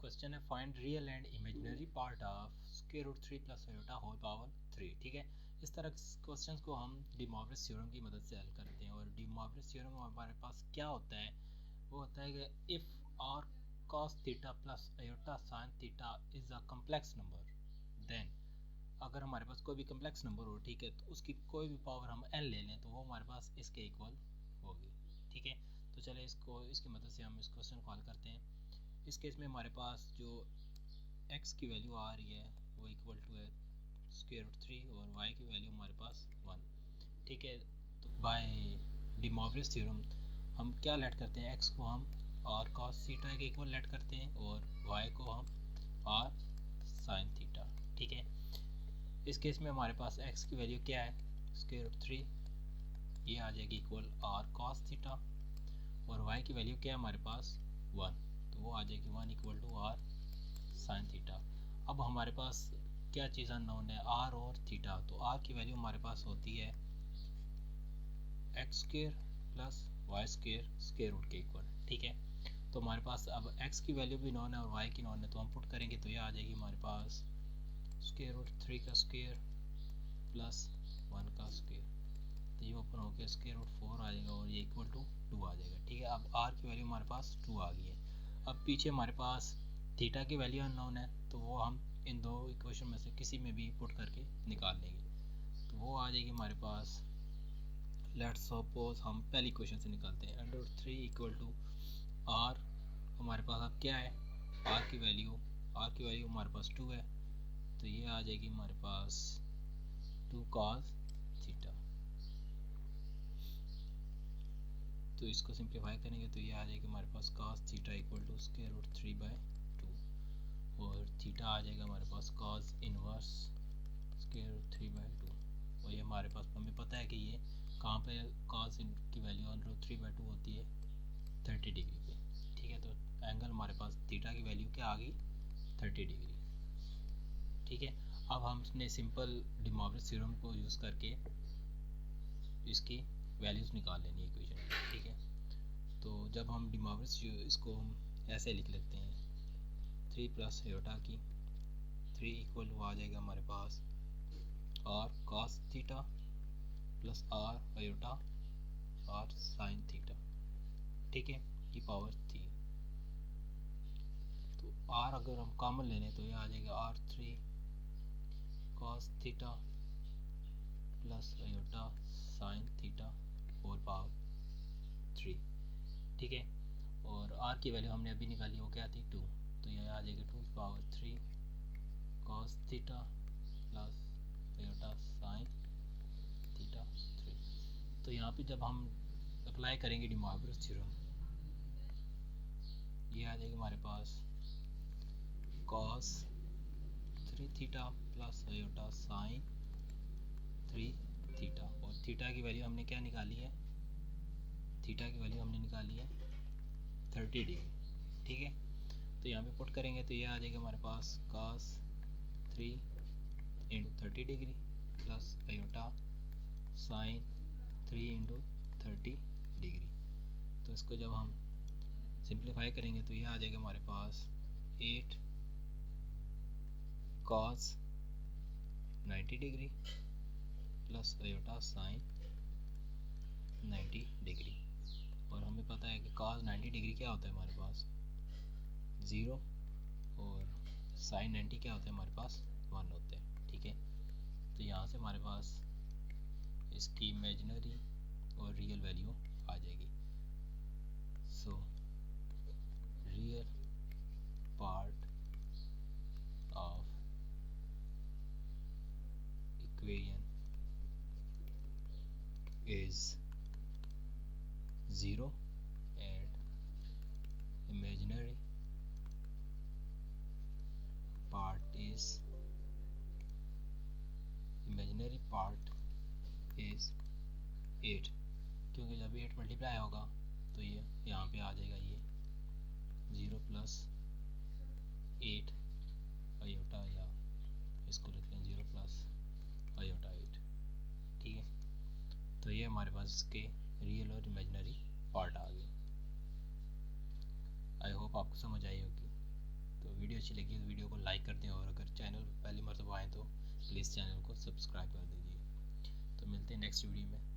Question है find real and imaginary part of square root 3 plus iota whole power 3। ठीक है, इस तरह के क्वेश्चंस को हम डी मॉर्गन थ्योरम की मदद से हल करते हैं। और डी मॉर्गन थ्योरम में हमारे पास क्या होता है, वो होता है कि if r cos theta plus iota sine theta is a complex number, then अगर हमारे पास कोई भी कम्प्लेक्स नंबर हो, ठीक है, तो उसकी कोई भी पावर हम n ले लें तो वो हमारे पास इसके इक्वल होगी। ठीक है, तो चले इसकी मदद से हम इस क्वेश्चन को हल करते हैं। इस केस में हमारे पास जो x की वैल्यू आ रही है वो इक्वल टू है स्क्वायर रूट 3 और y की वैल्यू हमारे पास 1। ठीक है, तो बाय डी मॉर्गन थ्योरम हम क्या लेट करते हैं, x को हम r cos थीटा के इक्वल लेट करते हैं और y को हम r sin थीटा। ठीक है, इस केस में हमारे पास x की वैल्यू क्या है, स्क्वायर रूट 3, ये आ जाएगी इक्वल r cos थीटा, और y की वैल्यू क्या है हमारे पास 1, तो वो आ जाएगी 1 equal to r sin theta. अब हमारे पास क्या चीज़ अननोन है, r और थीटा, तो r की वैल्यू हमारे पास होती है x square plus y square square root के इक्वल। ठीक है, तो हमारे पास अब x की वैल्यू भी नॉन है और y की नॉन है, तो हम पुट करेंगे तो ये आ जाएगी हमारे पास स्क्वेयर रूट 3 का स्क्वेयर प्लस 1 का स्क्वेयर, तो ये ओपन होकर स्क्वेयर रूट 4 आ जाएगा और ये इक्वल टू 2 आ जाएगा। ठीक है, अब r की वैल्यू हमारे पास 2 आ गई है। अब पीछे हमारे पास थीटा की वैल्यू अननोन है, तो वो हम इन दो इक्वेशन में से किसी में भी पुट करके निकाल लेंगे, तो वो आ जाएगी हमारे पास। लेट्स सपोज हम पहली इक्वेशन से निकालते हैं, under root 3 equal to r, हमारे पास अब क्या है, r की वैल्यू हमारे पास 2 है, तो ये आ जाएगी हमारे पास 2 cos थीटा। तो इसको सिंप्लीफाई करेंगे तो ये आ जाएगा हमारे पास cos theta equal to square root 3/2, और थीटा आ जाएगा हमारे पास cos इनवर्स स्क्वायर रूट 3/2, और ये हमारे पास हमें पता है कि ये कहाँ पे cos की वैल्यू अंडर रूट 3/2 होती है 30 डिग्री पे। ठीक है, तो एंगल हमारे पास थीटा की वैल्यू क्या आ गई 30 डिग्री। ठीक है, अब हमने सिंपल डी मॉर्गन थ्योरम को यूज़ करके इसकी वैल्यूज़ निकाल लेनी है इक्वेशन की। ठीक है, तो जब हम डी मॉर्गन इसको हम ऐसे लिख लेते हैं, 3 प्लस आयोटा की 3 इक्वल आ जाएगा हमारे पास r cos theta plus r iota r sin theta. ठीक है, की पावर 3, तो r अगर हम कॉमन ले लें तो ये आ जाएगा r3 cos theta plus iota sin theta whole power 3। ठीक है, और r की वैल्यू हमने अभी निकाली, वो क्या थी 2, तो यह आ जाएगी 2 power 3 cos theta plus iota sin theta 3। तो यहाँ पे जब हम अप्लाई करेंगे डी मॉर्गन थ्योरम, ये आ जाएगी हमारे पास cos 3 theta plus iota sin 3 theta, और थीटा की वैल्यू हमने क्या निकाली है, थीटा की वैल्यू हमने निकाली है 30 डिग्री। ठीक है, तो यहाँ पे पुट करेंगे तो ये आ जाएगा हमारे पास cos 3 into 30 degree plus iota sin 3 into 30 degree. तो इसको जब हम सिंप्लीफाई करेंगे तो ये आ जाएगा हमारे पास 8 cos 90 degree plus iota sin 90 degree, और हमें पता है कि cos 90 डिग्री क्या होता है हमारे पास 0, और sin 90 क्या होता है हमारे पास 1 होता है। ठीक है, तो यहाँ से हमारे पास इसकी इमेजिनरी और रियल वैल्यू आ जाएगी। So real part of equation is 0 and imaginary part is 8, क्योंकि जब 8 मल्टीप्लाई होगा तो ये यहाँ पे आ जाएगा ये 0 प्लस 8 आयोटा, या इसको लिख लें 0 प्लस आयोटा 8। ठीक है, तो ये हमारे पास इसके रियल और इमेजिनरी पार्ट आ गए। आई होप आपको समझ आई होगी। तो वीडियो अच्छी लगी तो वीडियो को लाइक कर दें, और अगर चैनल पर पहली मरतबा आएँ तो प्लीज़ चैनल को सब्सक्राइब कर दीजिए। तो मिलते हैं नेक्स्ट वीडियो में।